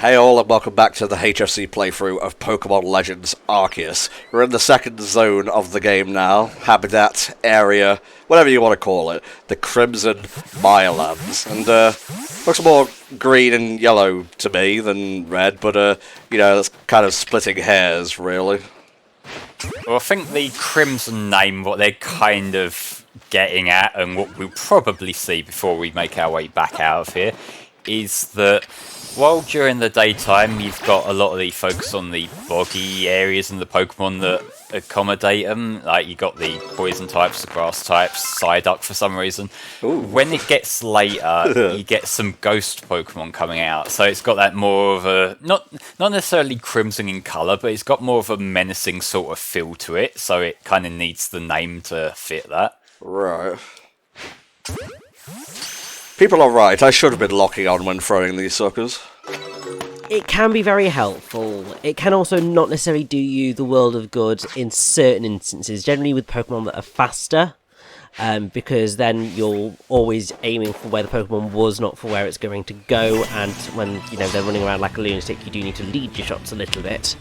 Hey all, and welcome back to the HFC playthrough of Pokémon Legends Arceus. We're in the second zone of the game now, habitat, area, whatever you want to call it, the Crimson Mirelands. And, looks more green and yellow to me than red, but, you know, that's kind of splitting hairs, really. Well, I think the Crimson name, what they're kind of getting at, and what we'll probably see before we make our way back out of here, is that while during the daytime you've got a lot of the focus on the boggy areas and the Pokemon that accommodate them, like you got the poison types, the grass types, Psyduck for some reason. Ooh. When it gets later, you get some ghost Pokemon coming out, so it's got that more of a, not necessarily crimson in colour, but it's got more of a menacing sort of feel to it, so it kind of needs the name to fit that. Right. People are right, I should have been locking on when throwing these suckers. It can be very helpful. It can also not necessarily do you the world of good in certain instances, generally with Pokemon that are faster, because then you're always aiming for where the Pokemon was, not for where it's going to go, and when they're running around like a lunatic, you do need to lead your shots a little bit.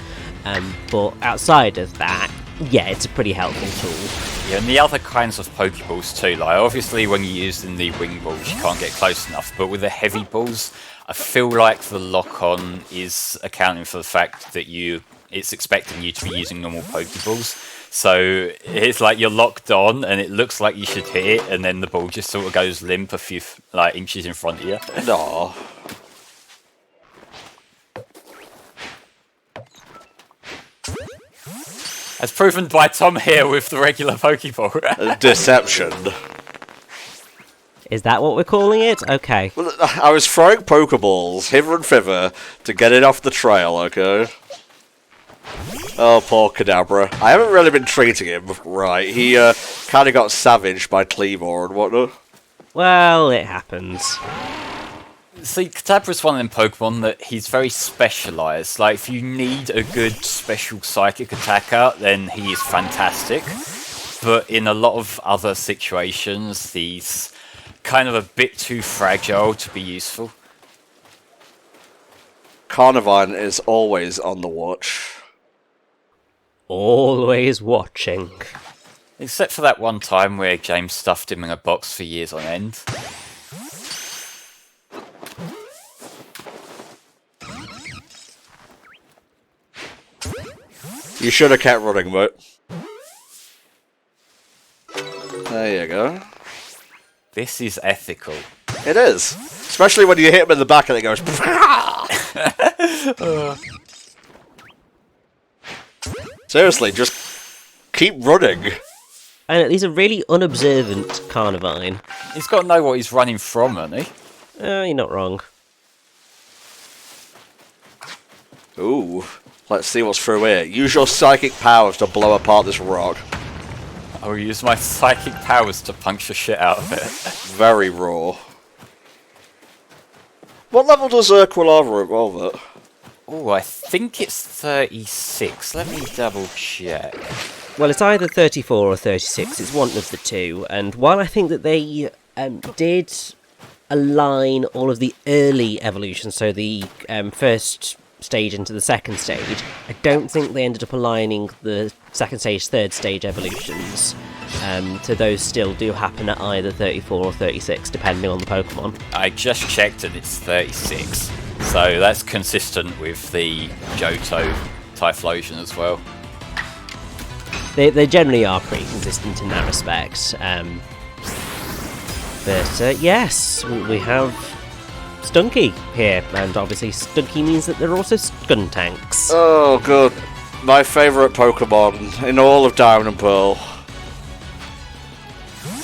But outside of that, yeah, it's a pretty helpful tool. Yeah, and the other kinds of Pokeballs too, like obviously when you're using the wing balls you can't get close enough, but with the heavy balls, I feel like the lock-on is accounting for the fact that it's expecting you to be using normal Pokeballs. So it's like you're locked on and it looks like you should hit it, and then the ball just sort of goes limp a few inches in front of you. No. As proven by Tom here with the regular Pokeball. Deception. Is that what we're calling it? Okay. Well, I was throwing Pokeballs hither and thither to get it off the trail, okay? Oh, poor Kadabra. I haven't really been treating him right. He kind of got savaged by Cleavor and whatnot. Well, it happens. See, Kadabra's one of them Pokemon that he's very specialised. Like, if you need a good special psychic attacker, then he is fantastic. But in a lot of other situations, he's kind of a bit too fragile to be useful. Carnivine is always on the watch. Always watching. Except for that one time where James stuffed him in a box for years on end. You should have kept running, but... There you go. This is ethical. It is. Especially when you hit him in the back and it goes... Seriously, just keep running. And he's a really unobservant Carnivine. He's got to know what he's running from, hasn't he? You're not wrong. Ooh. Let's see what's through here. Use your psychic powers to blow apart this rock. I will use my psychic powers to puncture shit out of it. Very raw. What level does Quilava evolve at? Oh, I think it's 36. Let me double check. Well, it's either 34 or 36. It's one of the two. And while I think that they did align all of the early evolutions, so the first stage into the second stage, I don't think they ended up aligning the second stage, third stage evolutions. So those still do happen at either 34 or 36, depending on the Pokemon. I just checked and it's 36. So that's consistent with the Johto Typhlosion as well. They generally are pretty consistent in that respect. But yes, we have Stunky here, and obviously Stunky means that they're also Skuntanks. Oh, good. My favourite Pokemon in all of Diamond and Pearl.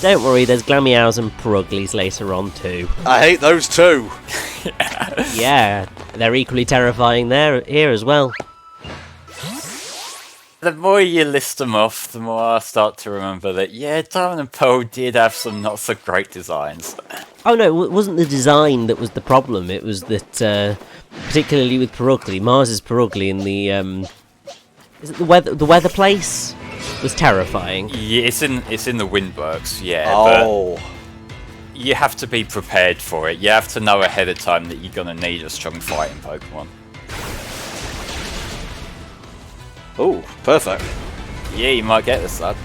Don't worry, there's Glameows and Puruglis later on too. I hate those too. Yeah, they're equally terrifying here as well. The more you list them off, the more I start to remember that, yeah, Diamond and Pearl did have some not so great designs. Oh no, it wasn't the design that was the problem, it was that, particularly with Purugly, Mars's Purugly in the, is it the weather place? Was terrifying. Yeah, it's in the Windworks, yeah. Oh. But you have to be prepared for it. You have to know ahead of time that you're going to need a strong fighting Pokemon. Oh, perfect. Yeah, you might get this, lad.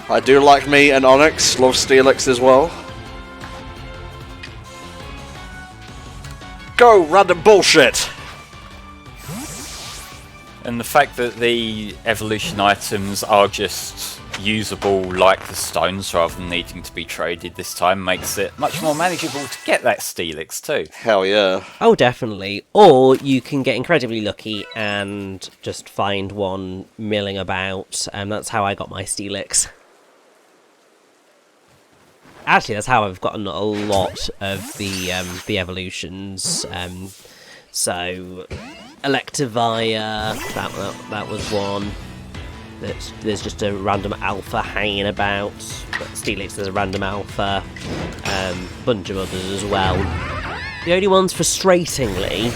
I do like me and Onyx. Love Steelix as well. Go, random bullshit! And the fact that the evolution items are just usable like the stones rather than needing to be traded this time makes it much more manageable to get that Steelix too. Hell yeah. Oh, definitely. Or you can get incredibly lucky and just find one milling about, and that's how I got my Steelix. Actually, that's how I've gotten a lot of the evolutions. So, Electivire, that was one. There's just a random alpha hanging about. But Steelix, there's a random alpha. Bunch of others as well. The only ones, frustratingly,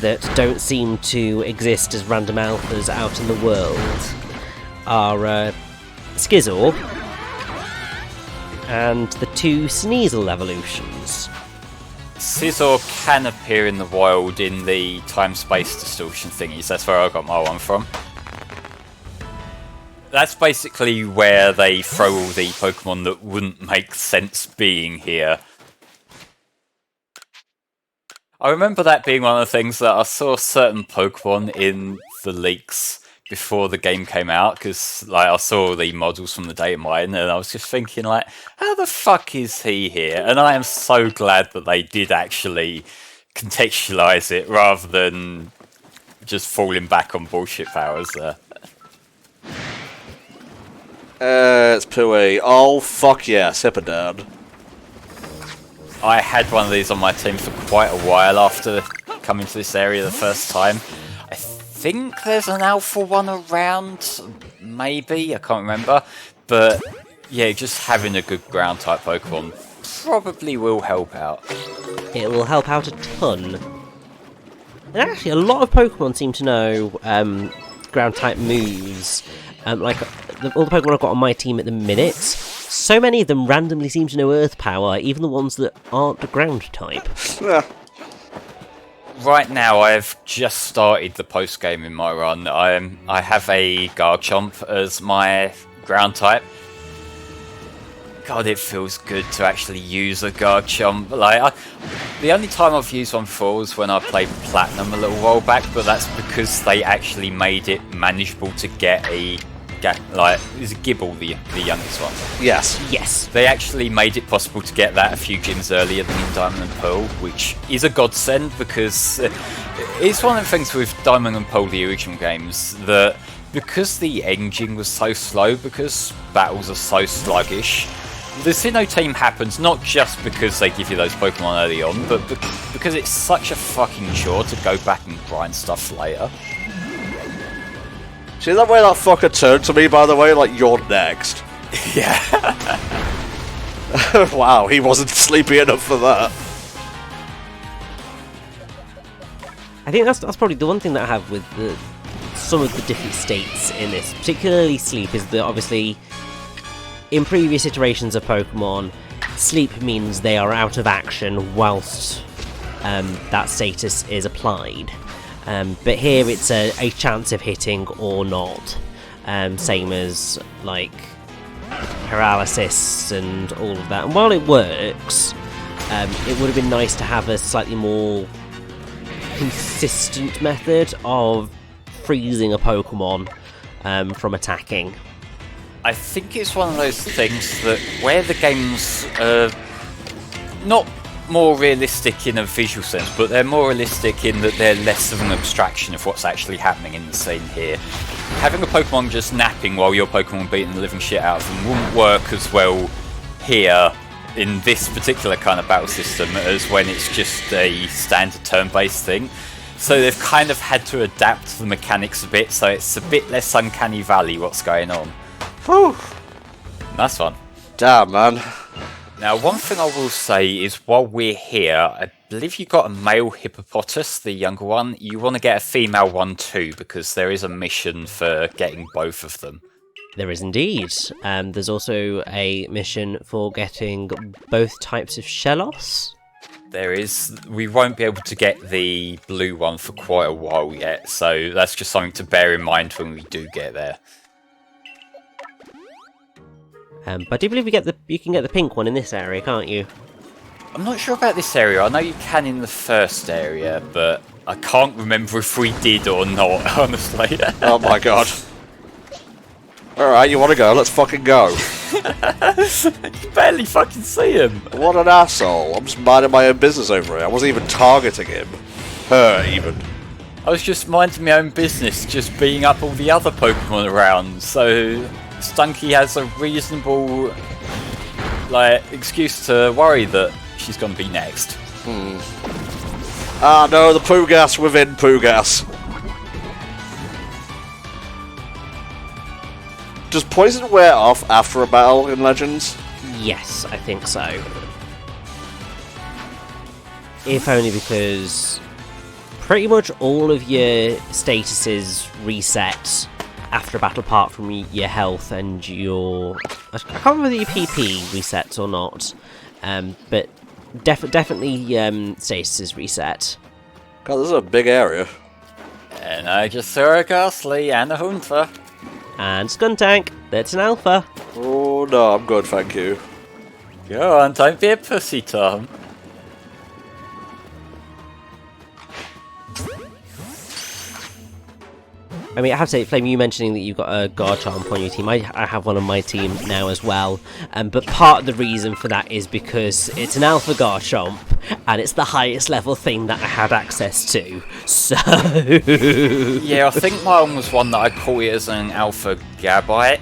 that don't seem to exist as random alphas out in the world are Skizor and the two Sneasel evolutions. Scizor can appear in the wild in the time-space distortion thingies. That's where I got my one from. That's basically where they throw all the Pokemon that wouldn't make sense being here. I remember that being one of the things that I saw certain Pokemon in the leaks before the game came out, because like I saw the models from the data mine and I was just thinking like, how the fuck is he here? And I am so glad that they did actually contextualize it rather than just falling back on bullshit powers there. It's Pooey. Oh, fuck yeah, Hippodon. I had one of these on my team for quite a while after coming to this area the first time. I think there's an alpha one around, maybe, I can't remember. But yeah, just having a good ground type Pokemon probably will help out. It will help out a ton. And actually, a lot of Pokemon seem to know ground type moves. Like all the Pokemon I've got on my team at the minute, so many of them randomly seem to know Earth Power, even the ones that aren't ground type. Yeah. Right now, I've just started the post game in my run. I have a Garchomp as my ground type. God, it feels good to actually use a Garchomp. Like, the only time I've used one before was when I played Platinum a little while back, but that's because they actually made it manageable to get a... Like, is it Gibble the youngest one? Yes. Yes. They actually made it possible to get that a few gyms earlier than in Diamond and Pearl, which is a godsend because it's one of the things with Diamond and Pearl, the original games, that because the engine was so slow, because battles are so sluggish, the Sinnoh team happens not just because they give you those Pokemon early on, but because it's such a fucking chore to go back and grind stuff later. See that way that fucker turned to me, by the way? Like, you're next. Yeah. Wow, he wasn't sleepy enough for that. I think that's probably the one thing that I have with some of the different states in this, particularly sleep, is that obviously in previous iterations of Pokemon, sleep means they are out of action whilst that status is applied. But here it's a chance of hitting or not, same as like paralysis and all of that. And while it works, it would have been nice to have a slightly more consistent method of freezing a Pokemon from attacking. I think it's one of those things that where the game's not more realistic in a visual sense, but they're more realistic in that they're less of an abstraction of what's actually happening in the scene here. Having a Pokemon just napping while your Pokemon beating the living shit out of them wouldn't work as well here in this particular kind of battle system as when it's just a standard turn-based thing. So they've kind of had to adapt the mechanics a bit, so it's a bit less uncanny valley what's going on. Whew. Nice one. Damn, man. Now, one thing I will say is while we're here, I believe you got a male hippopotamus, the younger one. You want to get a female one too, because there is a mission for getting both of them. There is indeed. There's also a mission for getting both types of Shellos. there is. We won't be able to get the blue one for quite a while yet, so that's just something to bear in mind when we do get there. But I do believe you can get the pink one in this area, can't you? I'm not sure about this area. I know you can in the first area, but I can't remember if we did or not, honestly. Oh my god. Alright, you want to go? Let's fucking go. You barely fucking see him. What an asshole. I'm just minding my own business over here. I wasn't even targeting him. Her, even. I was just minding my own business, just beating up all the other Pokemon around, so Stunky has a reasonable excuse to worry that she's going to be next. Ah no, the Poogas within Poogas. Does poison wear off after a battle in Legends? Yes, I think so. If only because pretty much all of your statuses reset after a battle, apart from your health and your... I can't remember whether your PP resets or not, but definitely statuses reset. God, this is a big area. And I just saw a Ghastly and a Hunter. And Skuntank, that's an alpha. Oh no, I'm good, thank you. Go on, don't be a pussy, Tom. I mean, I have to say, Flame, you mentioning that you've got a Garchomp on your team, I have one on my team now as well. But part of the reason for that is because it's an Alpha Garchomp, and it's the highest level thing that I had access to. So... Yeah, I think my one was one that I caught it as an Alpha Gabite.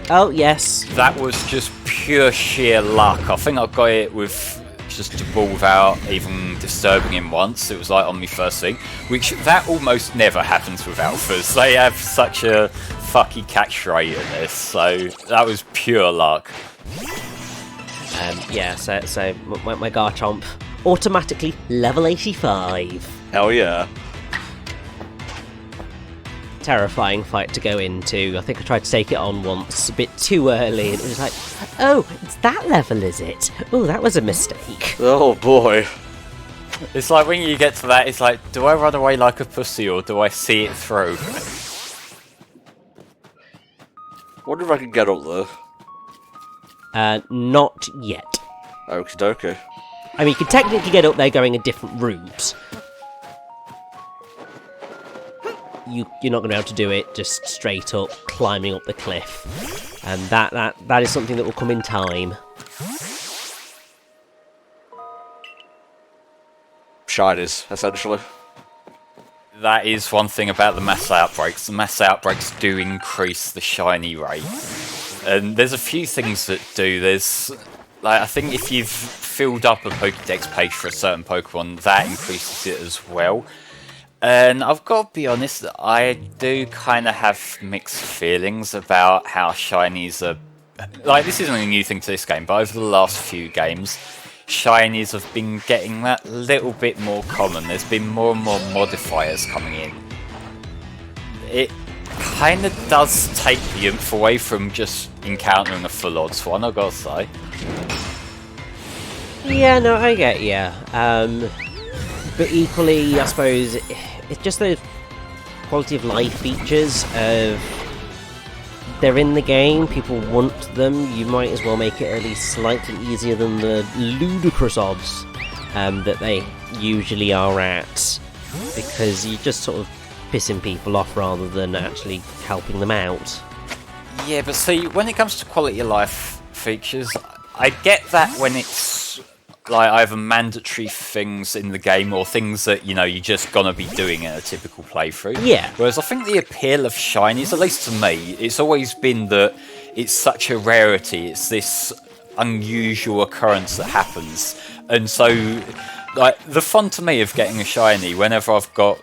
Oh, yes. That was just pure sheer luck. I think I got it with just a ball without even disturbing him once. It was like on my first thing, which that almost never happens with alphas. They have such a fucky catch rate in this, so that was pure luck. Yeah, so my Garchomp automatically level 85. Hell yeah. Terrifying fight to go into. I think I tried to take it on once a bit too early, and it was like, oh, it's that level, is it? Oh, that was a mistake. Oh boy. It's like when you get to that, it's like, do I run away like a pussy or do I see it through? Wonder if I can get up there. Not yet. Okie dokie. I mean, you can technically get up there going a different route. You're not going to be able to do it just straight up climbing up the cliff, and that is something that will come in time. Shinies, essentially. That is one thing about the mass outbreaks. The mass outbreaks do increase the shiny rate, and there's a few things that do. There's I think if you've filled up a Pokédex page for a certain Pokemon, that increases it as well. And I've got to be honest, I do kind of have mixed feelings about how shinies are... this isn't a new thing to this game, but over the last few games, shinies have been getting that little bit more common. There's been more and more modifiers coming in. It kind of does take the oomph away from just encountering a full odds one, I've got to say. Yeah, no, I get you. But equally, I suppose, it's just those quality of life features of... They're in the game, people want them, you might as well make it at least slightly easier than the ludicrous odds that they usually are at. Because you're just sort of pissing people off rather than actually helping them out. Yeah, but see, when it comes to quality of life features, I get that when it's either mandatory things in the game or things that, you're just gonna be doing in a typical playthrough. Yeah. Whereas I think the appeal of shinies, at least to me, it's always been that it's such a rarity, it's this unusual occurrence that happens. And so, the fun to me of getting a shiny whenever I've got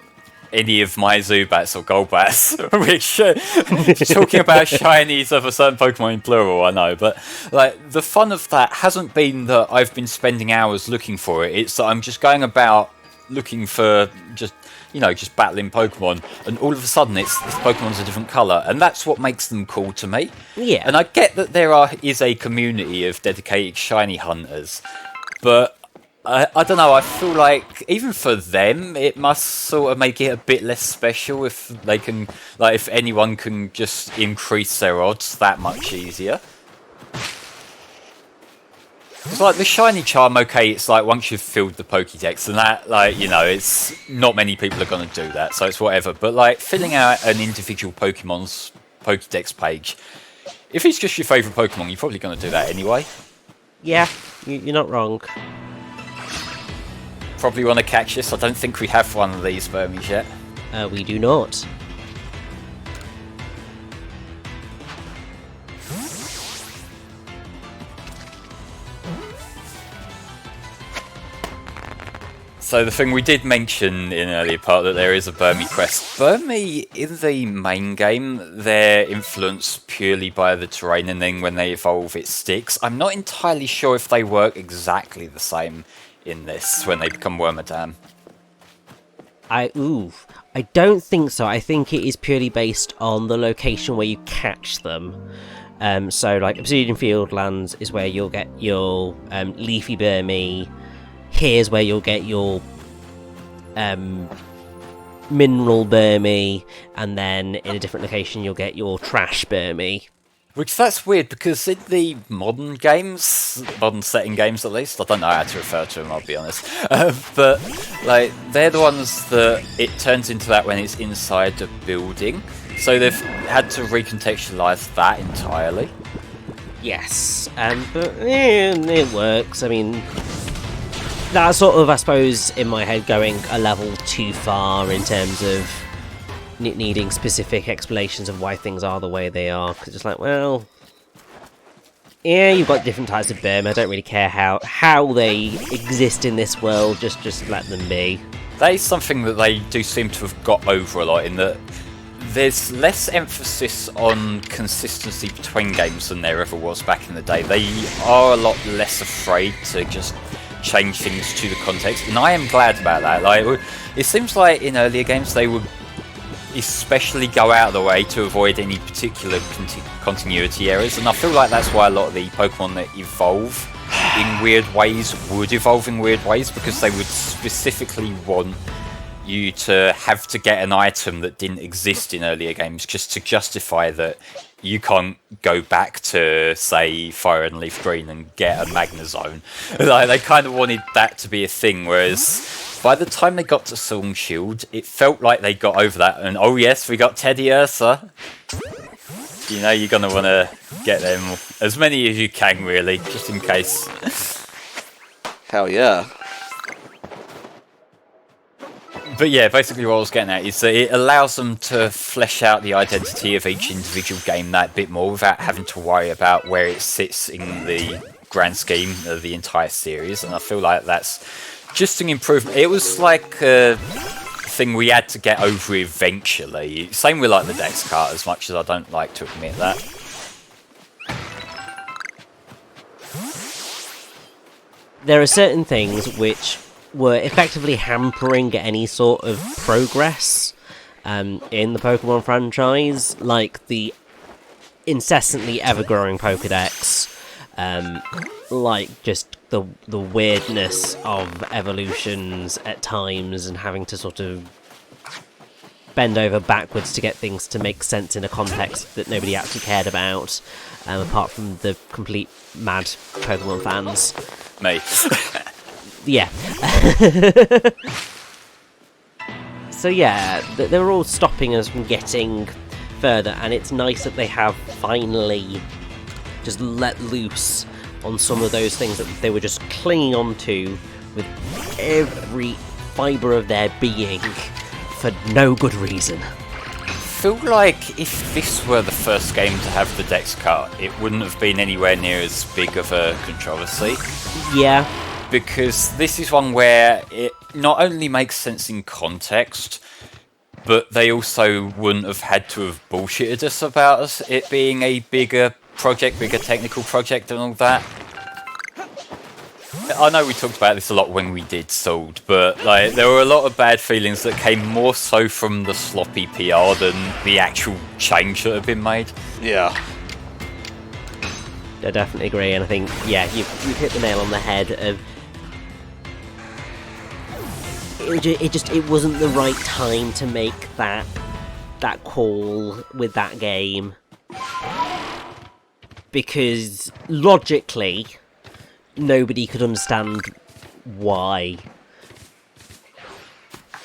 any of my Zubats or Golbats, which, talking about shinies of a certain Pokemon in plural, I know, but the fun of that hasn't been that I've been spending hours looking for it, it's that I'm just going about looking for just battling Pokemon, and all of a sudden this Pokemon's a different colour, and that's what makes them cool to me. Yeah. And I get that there is a community of dedicated shiny hunters, but I don't know, I feel like even for them it must sort of make it a bit less special if they can, like, if anyone can just increase their odds that much easier. It's like the shiny charm, okay, it's like once you've filled the Pokédex, and that, like, you know, it's not many people are going to do that, so it's whatever. But like filling out an individual Pokemon's Pokédex page, if it's just your favourite Pokemon, you're probably going to do that anyway. Yeah, you're not wrong. Probably want to catch this. I don't think we have one of these Burmies yet. We do not. So the thing we did mention in an earlier part that there is a Burmy quest. Burmy, in the main game, they're influenced purely by the terrain, and then when they evolve it sticks. I'm not entirely sure if they work exactly the same in this when they become Wormadam. I don't think so. I think it is purely based on the location where you catch them. So like Obsidian Fieldlands is where you'll get your Leafy Burmy. Here's where you'll get your Mineral Burmy, and then in a different location you'll get your Trash Burmy. Which, that's weird, because in the modern games, modern setting games at least, I don't know how to refer to them, I'll be honest, but like they're the ones that it turns into that when it's inside a building, so they've had to recontextualise that entirely. Yes, but it works. I mean, that's sort of, I suppose, in my head, going a level too far in terms of needing specific explanations of why things are the way they are. Because it's like, well, yeah, you've got different types of Burmy. I don't really care how they exist in this world. Just let them be. That is something that they do seem to have got over a lot, in that there's less emphasis on consistency between games than there ever was back in the day. They are a lot less afraid to just change things to the context, and I am glad about that. Like, it seems like in earlier games they would especially go out of the way to avoid any particular continuity errors, and I feel like that's why a lot of the Pokemon that evolve in weird ways would evolve in weird ways, because they would specifically want you to have to get an item that didn't exist in earlier games just to justify that you can't go back to, say, Fire and Leaf Green and get a Magnezone. Like, they kind of wanted that to be a thing, whereas by the time they got to Sword and Shield, it felt like they got over that, and oh yes, we got Teddy Ursa. You know, you're going to want to get them, as many as you can, really, just in case. Hell yeah. But yeah, basically what I was getting at is that it allows them to flesh out the identity of each individual game that bit more without having to worry about where it sits in the grand scheme of the entire series, and I feel like that's just an improvement. It was like a thing we had to get over eventually. Same with like the Dex cart, as much as I don't like to admit that. There are certain things which were effectively hampering any sort of progress in the Pokemon franchise, like the incessantly ever-growing Pokédex, like just the weirdness of evolutions at times and having to sort of bend over backwards to get things to make sense in a context that nobody actually cared about, apart from the complete mad Pokemon fans. Me. Yeah. So yeah, they're all stopping us from getting further, and it's nice that they have finally just let loose on some of those things that they were just clinging on to with every fibre of their being for no good reason. I feel like if this were the first game to have the Dex cart, it wouldn't have been anywhere near as big of a controversy. Yeah. Because this is one where it not only makes sense in context, but they also wouldn't have had to have bullshitted us about it being a bigger project, bigger technical project and all that. I know we talked about this a lot when we did Sword, but like there were a lot of bad feelings that came more so from the sloppy PR than the actual change that had been made. Yeah. I definitely agree, and I think, yeah, you've hit the nail on the head of it wasn't the right time to make that call with that game, because logically nobody could understand why.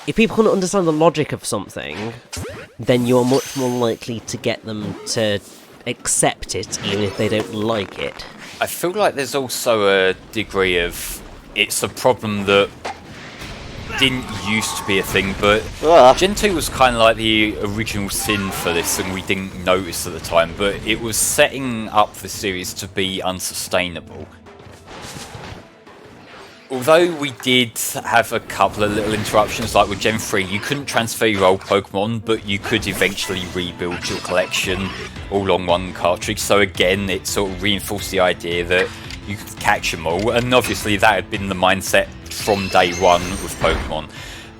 If people couldn't understand the logic of something, then you're much more likely to get them to accept it, even if they don't like it. I feel like there's also a degree of it's a problem that didn't used to be a thing, but Gen 2 was kind of like the original sin for this, and we didn't notice at the time, but it was setting up the series to be unsustainable. Although we did have a couple of little interruptions, like with Gen 3, you couldn't transfer your old Pokemon, but you could eventually rebuild your collection all on one cartridge. So again, it sort of reinforced the idea that you could catch them all, and obviously that had been the mindset from day one with Pokemon.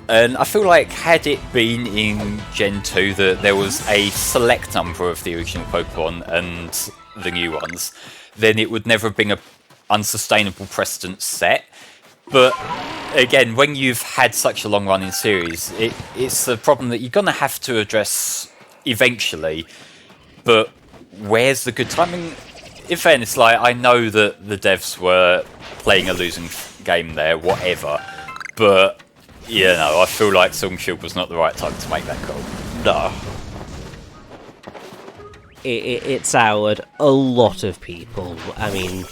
And I feel like had it been in Gen 2 that there was a select number of the original Pokemon and the new ones, then it would never have been an unsustainable precedent set. But again, when you've had such a long running series, it's a problem that you're going to have to address eventually. But where's the good timing? In fairness, like, I know that the devs were playing a losing game there, whatever. But, you know, I feel like Sword and Shield was not the right time to make that call. No. It soured a lot of people. I mean,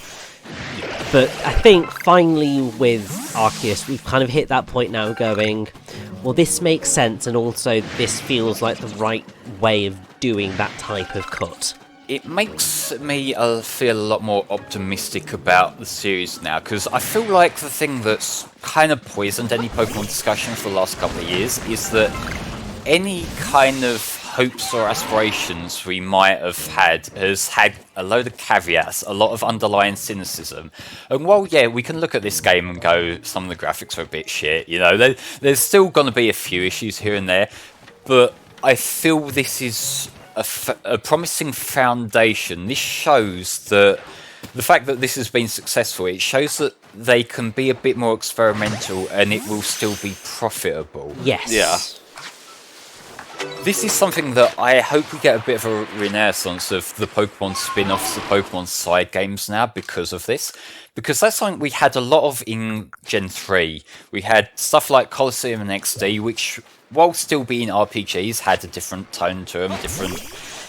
but I think finally with Arceus, we've kind of hit that point now going, well, this makes sense, and also this feels like the right way of doing that type of cut. It makes me feel a lot more optimistic about the series now, because I feel like the thing that's kind of poisoned any Pokemon discussion for the last couple of years is that any kind of hopes or aspirations we might have had has had a load of caveats, a lot of underlying cynicism. And while, yeah, we can look at this game and go, some of the graphics are a bit shit, you know, there's still going to be a few issues here and there, but I feel this is a promising foundation. This shows that the fact that this has been successful, it shows that they can be a bit more experimental and it will still be profitable. Yes. Yeah. This is something that I hope we get a bit of a renaissance of the Pokemon spin-offs, the Pokemon side games now because of this. Because that's something we had a lot of in Gen 3. We had stuff like Colosseum and XD, which, while still being RPGs, had a different tone to them, different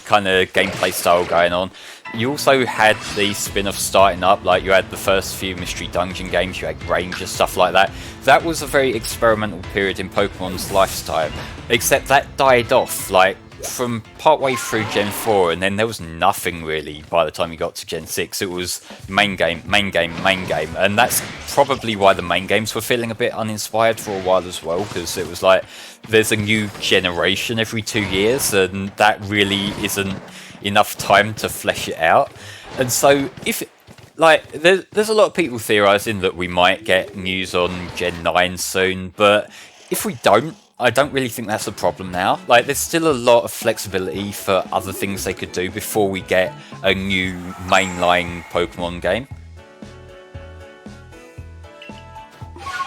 kind of gameplay style going on. You also had the spin-offs starting up, like you had the first few Mystery Dungeon games, you had Ranger, stuff like that. That was a very experimental period in Pokemon's lifetime, except that died off, like, from partway through Gen 4, and then there was nothing really by the time you got to Gen 6. It was main game, main game, main game, and that's probably why the main games were feeling a bit uninspired for a while as well, because it was like, there's a new generation every 2 years, and that really isn't enough time to flesh it out. And so, if like, there's a lot of people theorising that we might get news on Gen 9 soon, but if we don't, I don't really think that's a problem now. Like, there's still a lot of flexibility for other things they could do before we get a new mainline Pokemon game.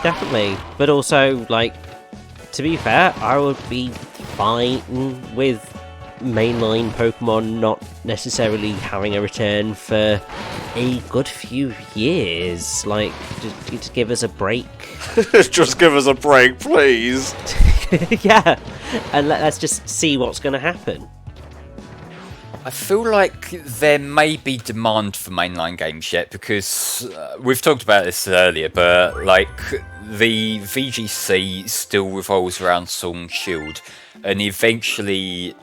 Definitely. But also, like, to be fair, I would be fine with mainline Pokemon not necessarily having a return for a good few years. Like, just give us a break. Just give us a break, please. Yeah, and let's just see what's going to happen. I feel like there may be demand for mainline games yet, because we've talked about this earlier, but like, the VGC still revolves around Sword and Shield, and eventually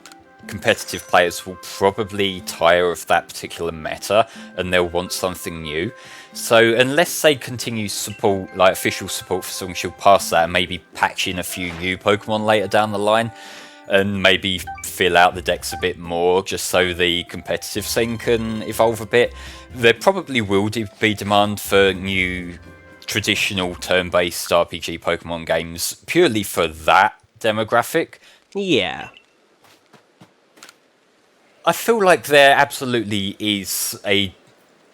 competitive players will probably tire of that particular meta and they'll want something new. So unless they continue support, like official support for Sword and Shield past that, and maybe patch in a few new Pokemon later down the line, and maybe fill out the decks a bit more just so the competitive scene can evolve a bit, there probably will be demand for new traditional turn-based RPG Pokemon games purely for that demographic. Yeah. I feel like there absolutely is a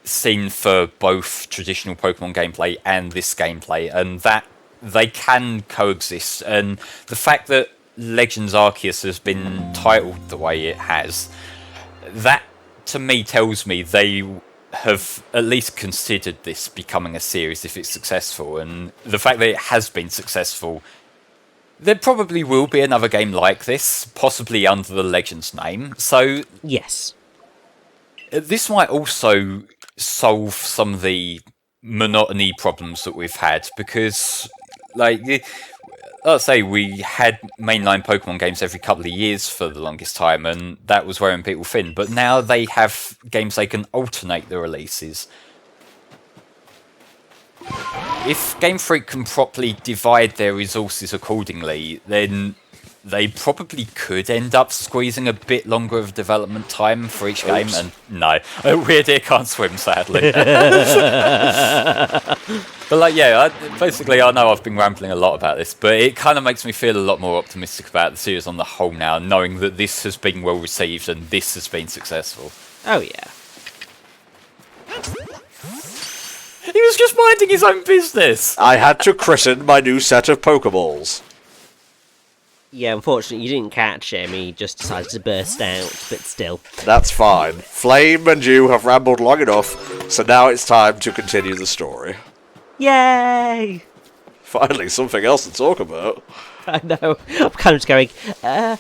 scene for both traditional Pokemon gameplay and this gameplay, and that they can coexist, and the fact that Legends Arceus has been titled the way it has, that to me tells me they have at least considered this becoming a series if it's successful, and the fact that it has been successful, there probably will be another game like this, possibly under the Legends name. So Yes. this might also solve some of the monotony problems that we've had, because, like, let's say we had mainline Pokemon games every couple of years for the longest time, and that was wearing people thin. But now they have games they can alternate the releases. If Game Freak can properly divide their resources accordingly, then they probably could end up squeezing a bit longer of development time for each game. And no, Weird Ear can't swim, sadly. But like, yeah, basically I know I've been rambling a lot about this, but it kind of makes me feel a lot more optimistic about the series on the whole now, knowing that this has been well received and this has been successful. Oh, yeah. He was just minding his own business! I had to christen my new set of Pokeballs. Yeah, unfortunately, you didn't catch him. He just decided to burst out, but still. That's fine. Flame and you have rambled long enough, so now it's time to continue the story. Yay! Finally, something else to talk about. I know. I'm kind of just going, I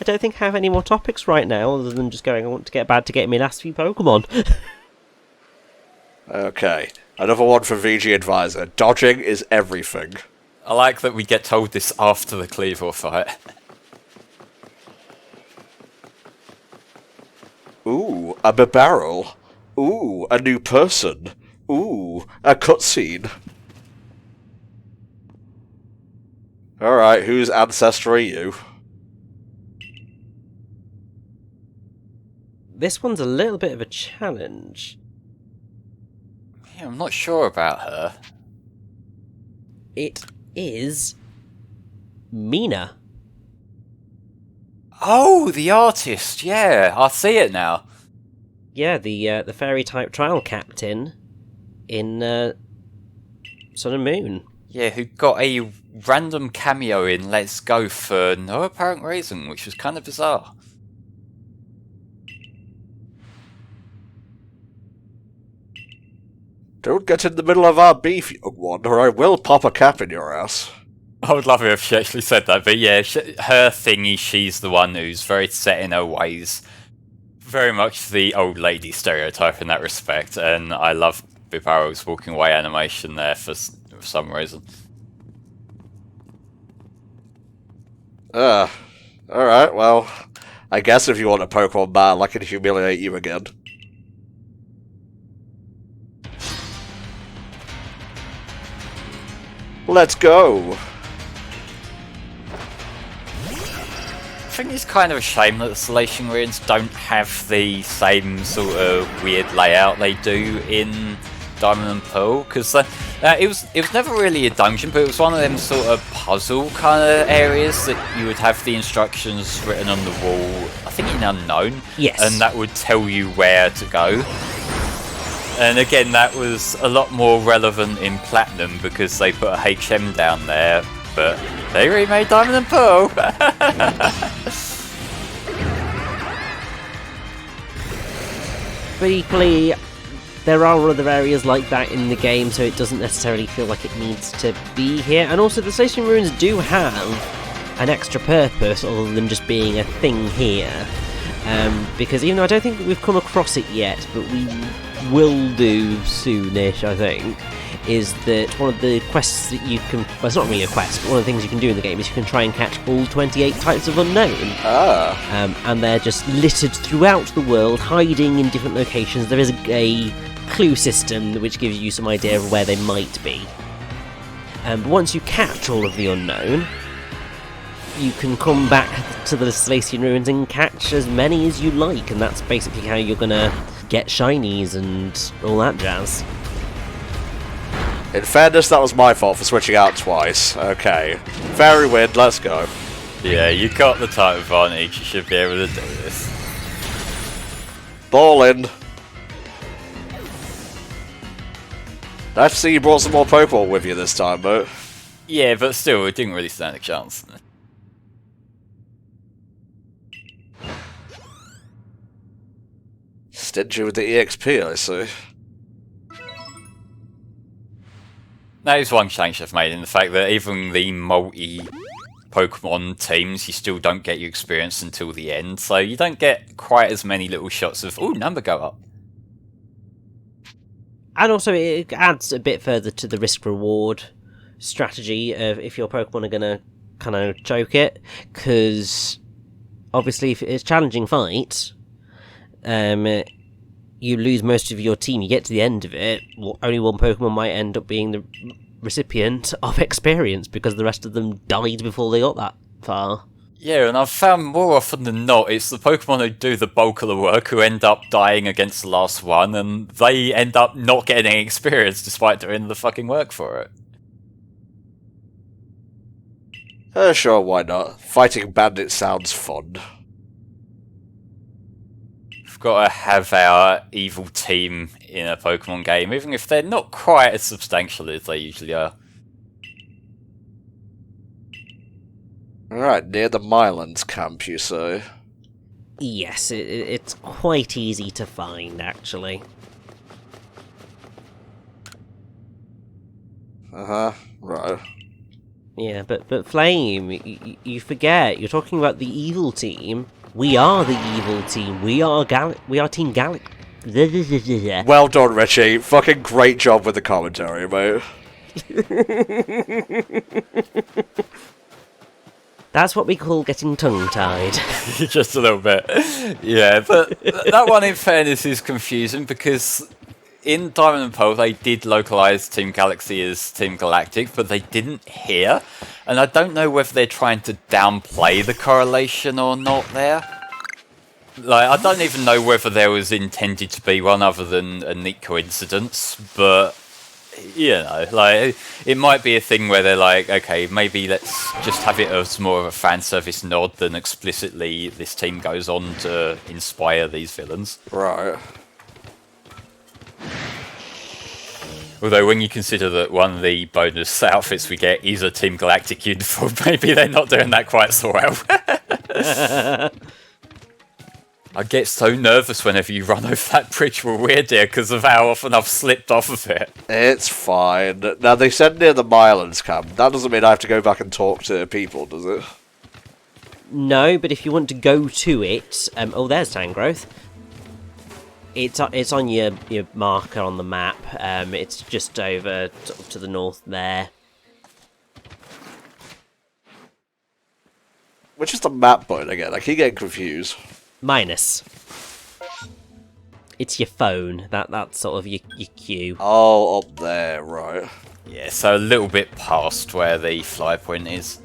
don't think I have any more topics right now, other than just going, I want to get back to getting my last few Pokemon. Okay. Another one for VG Advisor. Dodging is everything. I like that we get told this after the Cleavor fight. Ooh, a barrel. Ooh, a new person. Ooh, a cutscene. Alright, whose ancestor are you? This one's a little bit of a challenge. Yeah, I'm not sure about her. It is Mina. Oh, the artist, yeah, I see it now. Yeah, the fairy type trial captain in Sun and Moon. Yeah, who got a random cameo in Let's Go for no apparent reason, which was kind of bizarre. Don't get in the middle of our beef, young one, or I will pop a cap in your ass. I would love it if she actually said that, but yeah, her thingy, she's the one who's very set in her ways. Very much the old lady stereotype in that respect, and I love Bibarro's walking away animation there for some reason. Alright, well, I guess if you want a Pokemon battle, I can humiliate you again. Let's go! I think it's kind of a shame that the Salation Ruins don't have the same sort of weird layout they do in Diamond and Pearl, because it was never really a dungeon, but it was one of them sort of puzzle kind of areas that you would have the instructions written on the wall, I think in Unknown, Yes. and that would tell you where to go. And again, that was a lot more relevant in Platinum because they put a HM down there, but they remade Diamond and Pearl. But equally, there are other areas like that in the game, so it doesn't necessarily feel like it needs to be here. And also, the Station Ruins do have an extra purpose other than just being a thing here. Because even though I don't think we've come across it yet, but we will do soonish, I think, is that one of the quests that you can... Well, it's not really a quest, but one of the things you can do in the game is you can try and catch all 28 types of Unknown. And they're just littered throughout the world, hiding in different locations. There is a clue system which gives you some idea of where they might be. But once you catch all of the Unknown, you can come back to the Salacian Ruins and catch as many as you like, and that's basically how you're gonna get shinies and all that jazz. In fairness, that was my fault for switching out twice. Okay. Fairy Wind, let's go. Yeah, you got the type advantage, you should be able to do this. Ball in. Nice to see you brought some more Pokemon with you this time, mate. Yeah, but still, it didn't really stand a chance. Stingy with the EXP, I see. That is one change they've made in the fact that even the multi-Pokemon teams, you still don't get your experience until the end, so you don't get quite as many little shots of, ooh, number go up. And also, it adds a bit further to the risk-reward strategy of if your Pokemon are going to kind of choke it, because obviously if it's a challenging fight, you lose most of your team, you get to the end of it, only one Pokemon might end up being the recipient of experience because the rest of them died before they got that far. Yeah, and I've found more often than not, it's the Pokemon who do the bulk of the work who end up dying against the last one, and they end up not getting any experience despite doing the fucking work for it. Sure, why not? Fighting bandits sounds fun. We've got to have our evil team in a Pokemon game, even if they're not quite as substantial as they usually are. Alright, near the Mirelands camp, you say? Yes, it's quite easy to find, actually. Uh-huh, right. Yeah, but Flame, you forget, you're talking about the evil team. We are the evil team. We are Team Galaxy. Well done, Richie. Fucking great job with the commentary, mate. That's what we call getting tongue-tied. Just a little bit. Yeah, but that one, in fairness, is confusing because in Diamond and Pearl they did localise Team Galaxy as Team Galactic, but they didn't here. And I don't know whether they're trying to downplay the correlation or not there. Like, I don't even know whether there was intended to be one other than a neat coincidence, but you know, like, it might be a thing where they're like, okay, maybe let's just have it as more of a fan service nod than explicitly this team goes on to inspire these villains. Right. Although when you consider that one of the bonus outfits we get is a Team Galactic uniform, maybe they're not doing that quite so well. I get so nervous whenever you run over that bridge with Weirdeer because of how often I've slipped off of it. It's fine. Now, they said near the Mirelands camp. That doesn't mean I have to go back and talk to people, does it? No, but if you want to go to it... oh, there's Tangrowth. It's on your marker on the map. It's just over to the north there. Which is the map button again? I keep getting confused. Minus. It's your phone. That's sort of your queue. Oh, up there, right. Yeah, so a little bit past where the fly point is.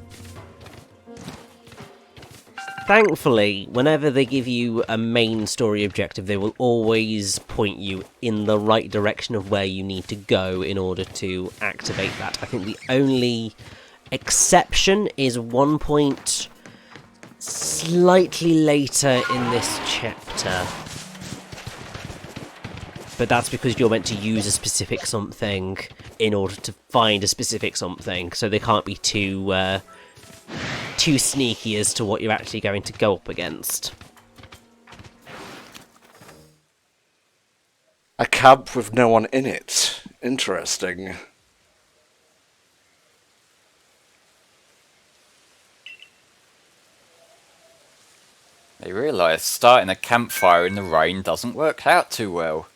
Thankfully, whenever they give you a main story objective, they will always point you in the right direction of where you need to go in order to activate that. I think the only exception is one point slightly later in this chapter. But that's because you're meant to use a specific something in order to find a specific something, so they can't be too sneaky as to what you're actually going to go up against. A camp with no one in it. Interesting. They realise starting a campfire in the rain doesn't work out too well.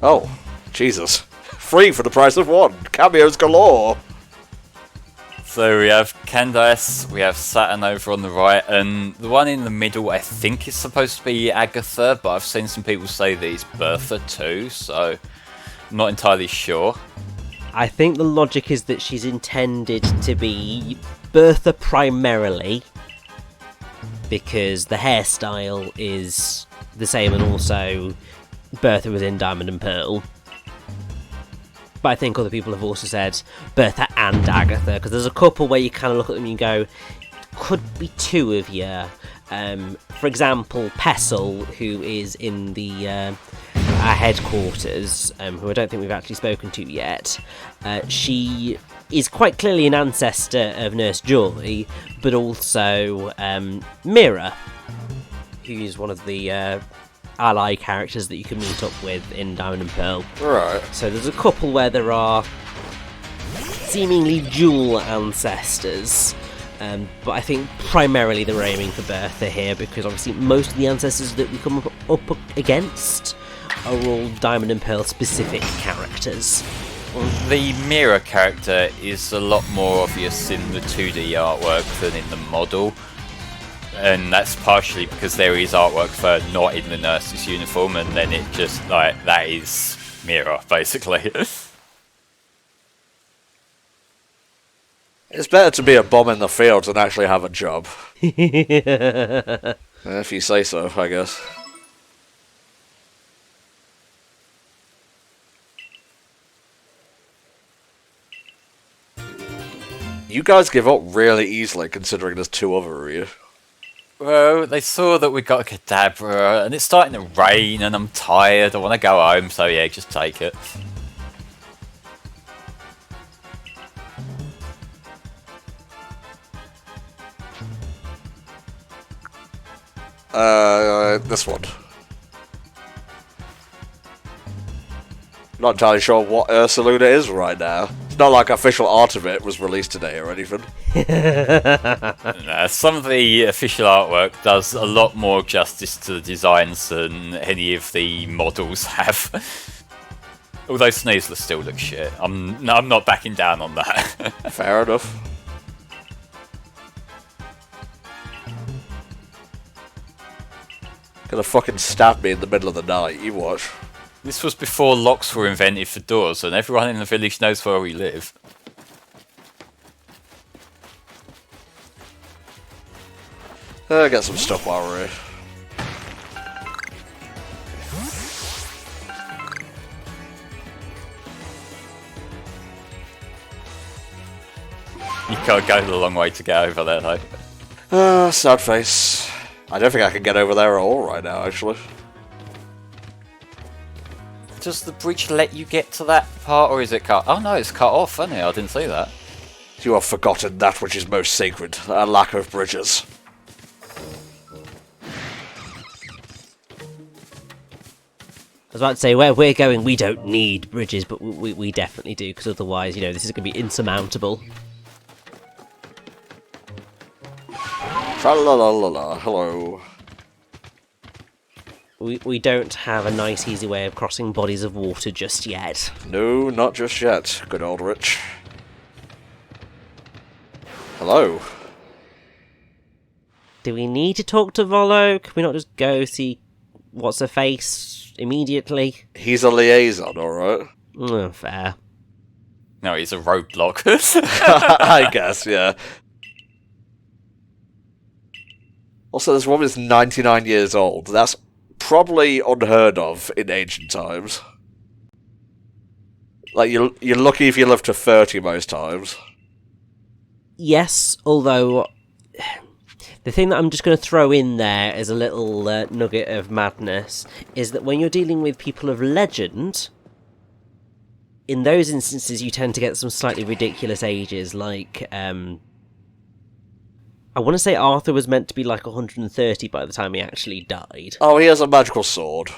Oh, Jesus. 3 for the price of 1. Cameos galore. So we have Candace, we have Saturn over on the right, and the one in the middle I think is supposed to be Agatha, but I've seen some people say that it's Bertha too, so I'm not entirely sure. I think the logic is that she's intended to be Bertha primarily, because the hairstyle is the same, and also Bertha was in Diamond and Pearl. But I think other people have also said Bertha and Agatha, because there's a couple where you kind of look at them and you go, could be 2 of you. For example, Pestle, who is in the headquarters, who I don't think we've actually spoken to yet. She is quite clearly an ancestor of Nurse Joy, but also Mira, who's one of the ally characters that you can meet up with in Diamond and Pearl. Right. So there's a couple where there are seemingly dual ancestors, but I think primarily they're aiming for Bertha here, because obviously most of the ancestors that we come up against are all Diamond and Pearl specific characters. Well, the Mira character is a lot more obvious in the 2D artwork than in the model, and that's partially because there is artwork for not in the nurse's uniform, and then it just, like, that is Mira, basically. It's better to be a bomb in the field than actually have a job. If you say so, I guess. You guys give up really easily, considering there's 2 other of you. Well, they saw that we got a Kadabra, and it's starting to rain, and I'm tired, I want to go home, so yeah, just take it. This one. Not entirely sure what Ursaluna is right now. It's not like official art of it was released today or anything. Some of the official artwork does a lot more justice to the designs than any of the models have. Although Sneasler still looks shit. I'm not backing down on that. Fair enough. Gonna fucking stab me in the middle of the night, you watch. This was before locks were invented for doors, and everyone in the village knows where we live. Get some stuff while we're here. You can't go the long way to get over there, though. Sad face. I don't think I can get over there at all right now, actually. Does the bridge let you get to that part, or is it cut? Oh no, it's cut off, isn't it? I didn't see that. You have forgotten that which is most sacred, a lack of bridges. I was about to say, where we're going, we don't need bridges, but we definitely do, because otherwise, you know, this is going to be insurmountable. Tra-la-la-la-la, hello. We don't have a nice, easy way of crossing bodies of water just yet. No, not just yet, good old Rich. Hello. Do we need to talk to Volo? Can we not just go see what's her face immediately? He's a liaison, alright? Fair. No, he's a roadblock. I guess, yeah. Also, this woman's 99 years old. That's probably unheard of in ancient times. Like, you're lucky if you live to 30 most times. Yes, although the thing that I'm just going to throw in there as a little nugget of madness is that when you're dealing with people of legend, in those instances you tend to get some slightly ridiculous ages, like I want to say Arthur was meant to be like 130 by the time he actually died. Oh, he has a magical sword.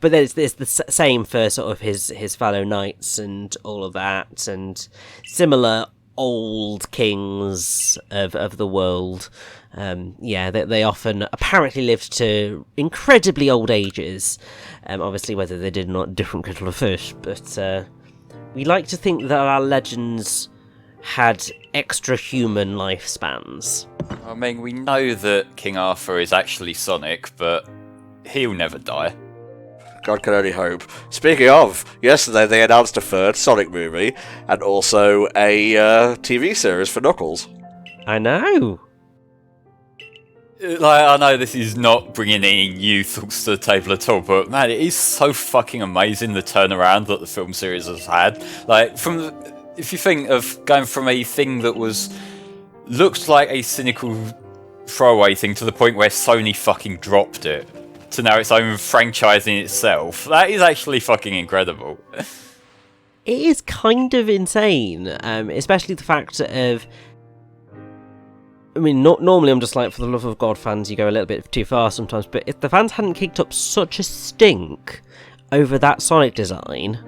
But then it's the same for sort of his fellow knights and all of that, and similar old kings of the world. They often apparently lived to incredibly old ages. Obviously, whether they did or not, different kettle of fish. But we like to think that our legends had extra human lifespans. I mean, we know that King Arthur is actually Sonic, but he'll never die. God can only hope. Speaking of, yesterday they announced a third Sonic movie, and also a TV series for Knuckles. I know! Like, I know this is not bringing any new thoughts to the table at all, but man, it is so fucking amazing the turnaround that the film series has had. Like, if you think of going from a thing that looked like a cynical throwaway thing to the point where Sony fucking dropped it, to now its own franchise in itself. That is actually fucking incredible. It is kind of insane, especially the fact of... I mean, normally I'm just like, for the love of God, fans, you go a little bit too far sometimes, but if the fans hadn't kicked up such a stink over that Sonic design,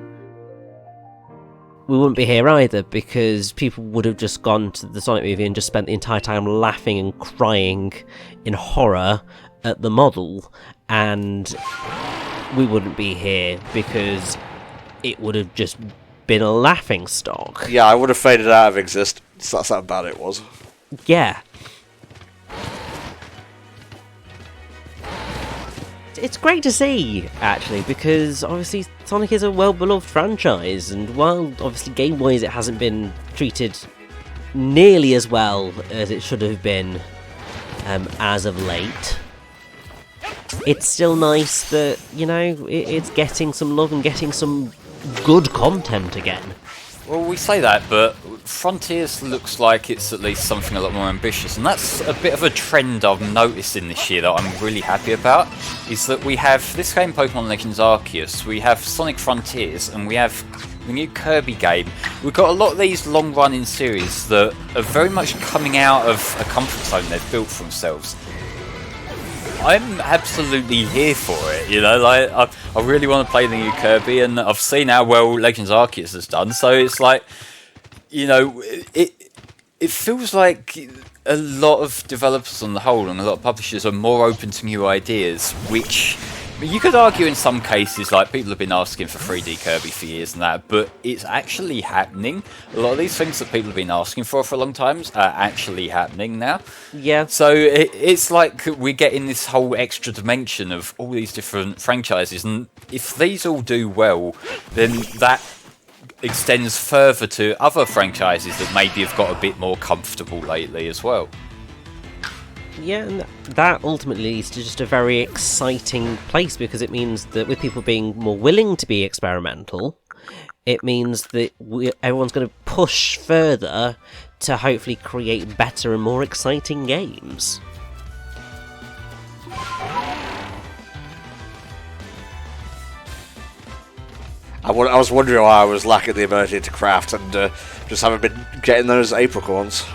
we wouldn't be here either, because people would have just gone to the Sonic movie and just spent the entire time laughing and crying in horror at the model, and we wouldn't be here because it would have just been a laughing stock. Yeah, I would have faded out of existence. That's how bad it was. Yeah. It's great to see, actually, because obviously Sonic is a well-beloved franchise, and while obviously game-wise it hasn't been treated nearly as well as it should have been as of late, it's still nice that, you know, it's getting some love and getting some good content again. Well, we say that, but Frontiers looks like it's at least something a lot more ambitious, and that's a bit of a trend I've noticed in this year that I'm really happy about, is that we have this game, Pokémon Legends Arceus, we have Sonic Frontiers, and we have the new Kirby game. We've got a lot of these long-running series that are very much coming out of a comfort zone they've built for themselves. I'm absolutely here for it, you know, like, I really want to play the new Kirby, and I've seen how well Legends Arceus has done, so it's like, you know, it feels like a lot of developers on the whole, and a lot of publishers are more open to new ideas, which you could argue in some cases, like, people have been asking for 3D Kirby for years and that, but it's actually happening. A lot of these things that people have been asking for a long time are actually happening now. Yeah. So it's like we're getting this whole extra dimension of all these different franchises, and if these all do well, then that extends further to other franchises that maybe have got a bit more comfortable lately as well. Yeah, and that ultimately leads to just a very exciting place, because it means that with people being more willing to be experimental, it means that everyone's going to push further to hopefully create better and more exciting games. I was wondering why I was lacking the ability to craft and just haven't been getting those apricorns.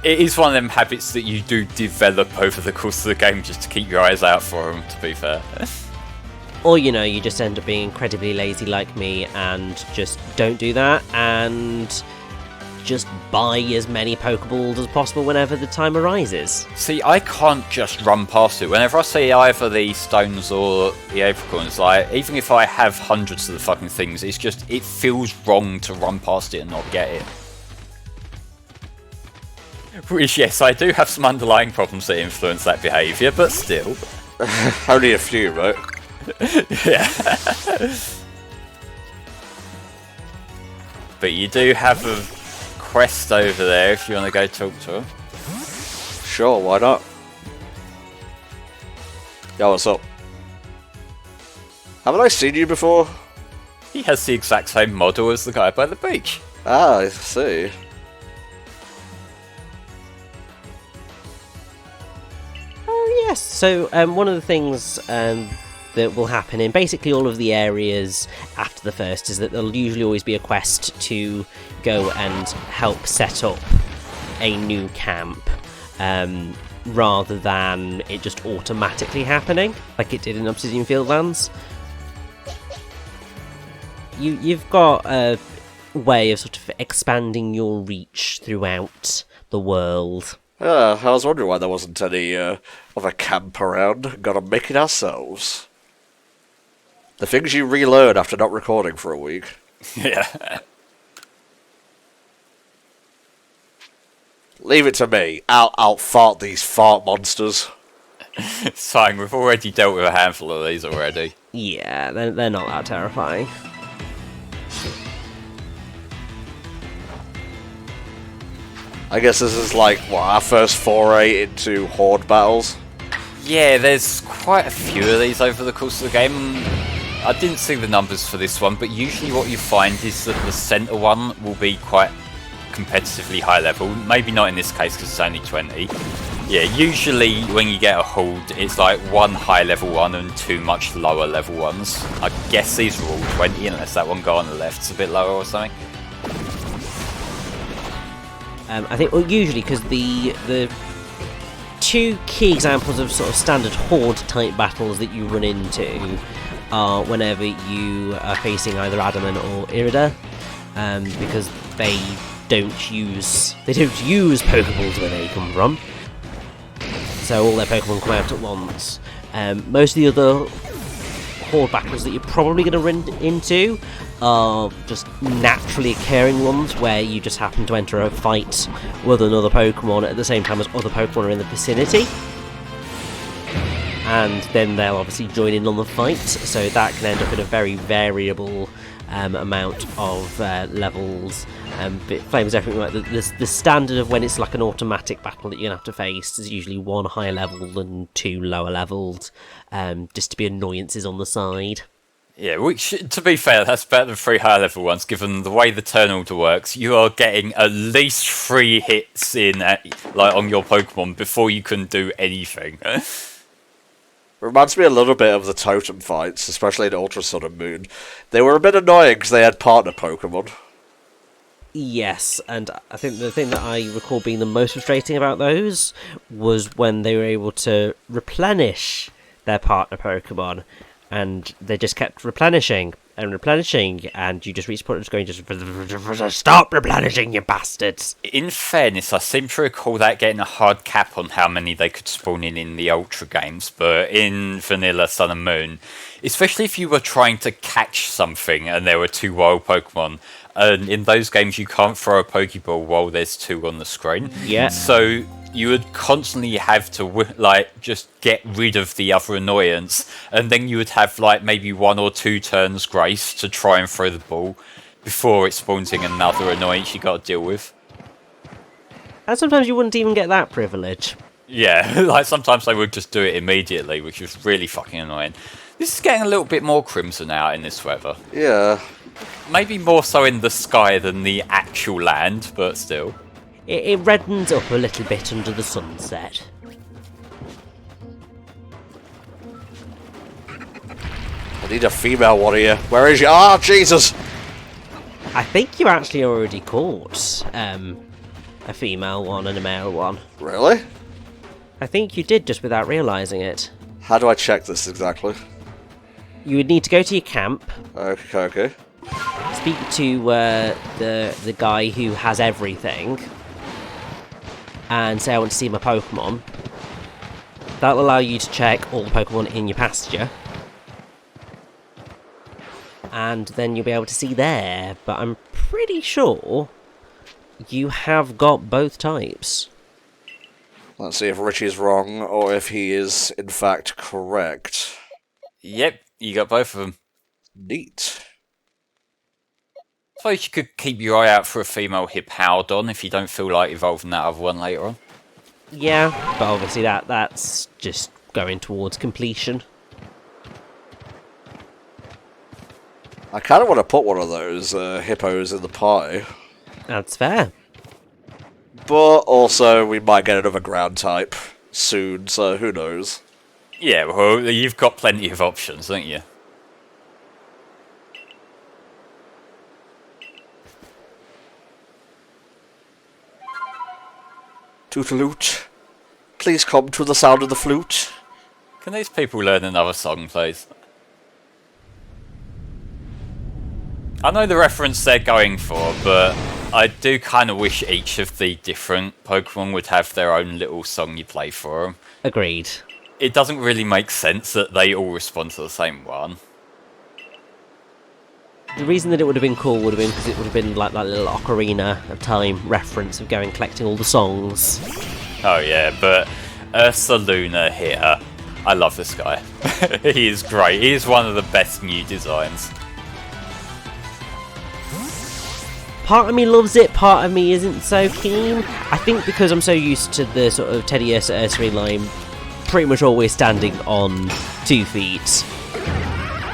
It is one of them habits that you do develop over the course of the game just to keep your eyes out for them, to be fair. Or, you know, you just end up being incredibly lazy like me and just don't do that, and just buy as many Pokeballs as possible whenever the time arises. See, I can't just run past it. Whenever I see either the stones or the apricorns, like, even if I have hundreds of the fucking things, it's just, it feels wrong to run past it and not get it. Which, yes, I do have some underlying problems that influence that behaviour, but still. Only a few, right? Yeah. But you do have a quest over there if you want to go talk to him. Sure, why not? Yo, what's up? Haven't I seen you before? He has the exact same model as the guy by the beach. Ah, I see. Oh, yes. So, one of the things that will happen in basically all of the areas after the first is that there'll usually always be a quest to go and help set up a new camp, rather than it just automatically happening like it did in Obsidian Fieldlands. You've got a way of sort of expanding your reach throughout the world. I was wondering why there wasn't any other camp around. Gotta make it ourselves. The things you relearn after not recording for a week. Yeah. Leave it to me. I'll out-fart these fart monsters. It's fine, we've already dealt with a handful of these already. Yeah, they're not that terrifying. I guess this is like, what, our first foray into horde battles? Yeah, there's quite a few of these over the course of the game. I didn't see the numbers for this one, but usually what you find is that the centre one will be quite competitively high level. Maybe not in this case because it's only 20. Yeah, usually when you get a hold, it's like 1 high level one and 2 much lower level ones. I guess these are all 20 unless that one guy on the left's a bit lower or something. I think usually because the two key examples of sort of standard horde type battles that you run into are whenever you are facing either Adamant or Irida, because they don't use Pokeballs where they come from. So all their Pokemon come out at once. Most of the other horde battles that you're probably going to run into are just naturally occurring ones where you just happen to enter a fight with another Pokemon at the same time as other Pokemon are in the vicinity. And then they'll obviously join in on the fight, so that can end up in a very variable amount of levels. But Flame's definitely like the standard of when it's like an automatic battle that you're going to have to face is usually 1 higher level and 2 lower levels, just to be annoyances on the side. Yeah, which, to be fair, that's better than 3 higher level ones, given the way the turn order works. You are getting at least 3 hits in on your Pokemon before you can do anything. Reminds me a little bit of the totem fights, especially in Ultra Sun and Moon. They were a bit annoying because they had partner Pokemon. Yes, and I think the thing that I recall being the most frustrating about those was when they were able to replenish their partner Pokemon, and they just kept replenishing, and you just reach a point of just going, stop replenishing, you bastards! In fairness, I seem to recall that getting a hard cap on how many they could spawn in the Ultra games, but in Vanilla Sun and Moon, especially if you were trying to catch something and there were 2 wild Pokemon, and in those games you can't throw a Pokeball while there's 2 on the screen. Yeah. So you would constantly have to just get rid of the other annoyance, and then you would have maybe 1 or 2 turns grace to try and throw the ball before it spawns in another annoyance you got to deal with. And sometimes you wouldn't even get that privilege. Yeah, sometimes they would just do it immediately, which was really fucking annoying. This is getting a little bit more crimson out in this weather. Yeah. Maybe more so in the sky than the actual land, but still. It reddens up a little bit under the sunset. I need a female one here. Where is she? Ah, Jesus! I think you actually already caught a female one and a male one. Really? I think you did, just without realising it. How do I check this exactly? You would need to go to your camp, Okay. speak to the guy who has everything, and say, I want to see my Pokemon. That'll allow you to check all the Pokemon in your pasture. And then you'll be able to see there, but I'm pretty sure you have got both types. Let's see if Richie's wrong, or if he is, in fact, correct. Yep, you got both of them. Neat. I suppose you could keep your eye out for a female Hippowdon if you don't feel like evolving that other one later on. Yeah, but obviously that's just going towards completion. I kind of want to put one of those hippos in the pie. That's fair. But also, we might get another ground type soon, so who knows. Yeah, well, you've got plenty of options, don't you? Tootaloot, please come to the sound of the flute. Can these people learn another song, please? I know the reference they're going for, but I do kind of wish each of the different Pokemon would have their own little song you play for them. Agreed. It doesn't really make sense that they all respond to the same one. The reason that it would have been cool would have been because it would have been like that little Ocarina of Time reference of going collecting all the songs. Oh yeah, but Ursaluna here, I love this guy. He is great. He is one of the best new designs. Part of me loves it, part of me isn't so keen. I think because I'm so used to the sort of Teddiursa Ursaring line pretty much always standing on 2 feet,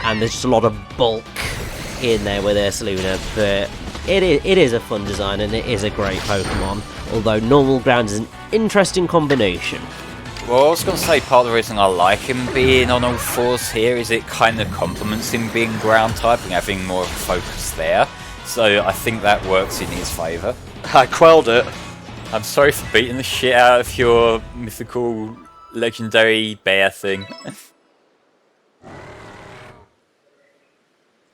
and there's just a lot of bulk in there with Ursaluna, but it is a fun design and it is a great Pokemon, although normal ground isn't interesting combination. Well, I was going to say part of the reason I like him being on all fours here is it kind of complements him being ground type and having more of a focus there. So I think that works in his favour. I quelled it. I'm sorry for beating the shit out of your mythical, legendary bear thing.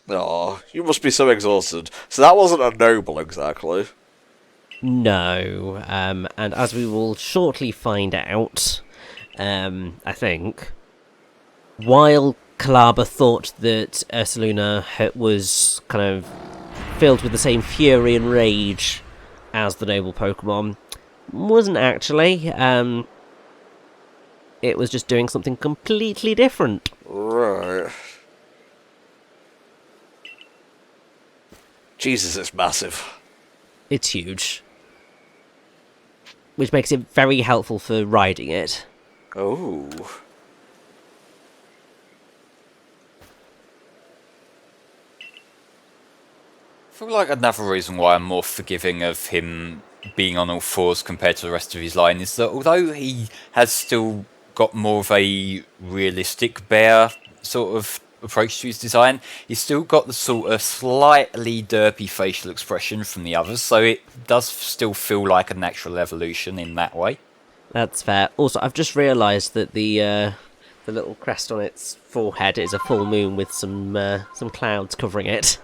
Oh, you must be so exhausted. So that wasn't a noble exactly. No, and as we will shortly find out, I think, while Kalaba thought that Ursaluna was kind of filled with the same fury and rage as the noble Pokemon, wasn't actually. It was just doing something completely different. Right. Jesus, it's massive. It's huge. Which makes it very helpful for riding it. Oh. I feel like another reason why I'm more forgiving of him being on all fours compared to the rest of his line is that although he has still got more of a realistic bear sort of approach to his design, he's still got the sort of slightly derpy facial expression from the others, so it does still feel like a natural evolution in that way. That's fair. Also, I've just realised that the little crest on its forehead is a full moon with some clouds covering it.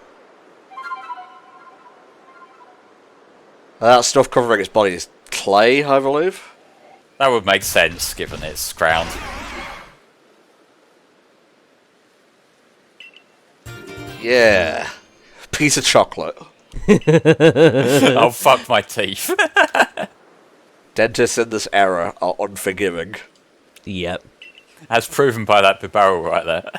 That stuff covering its body is clay, I believe. That would make sense given its ground. Yeah. Piece of chocolate. Oh, fuck my teeth. Dentists in this era are unforgiving. Yep. As proven by that barrel right there.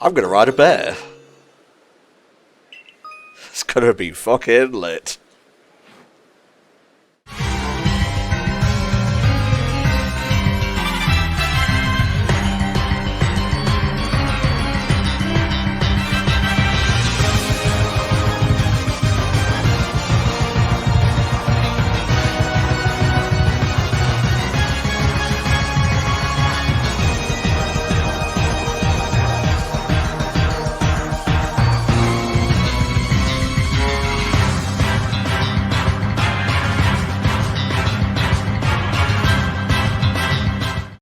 I'm gonna ride a bear. It's gonna be fucking lit.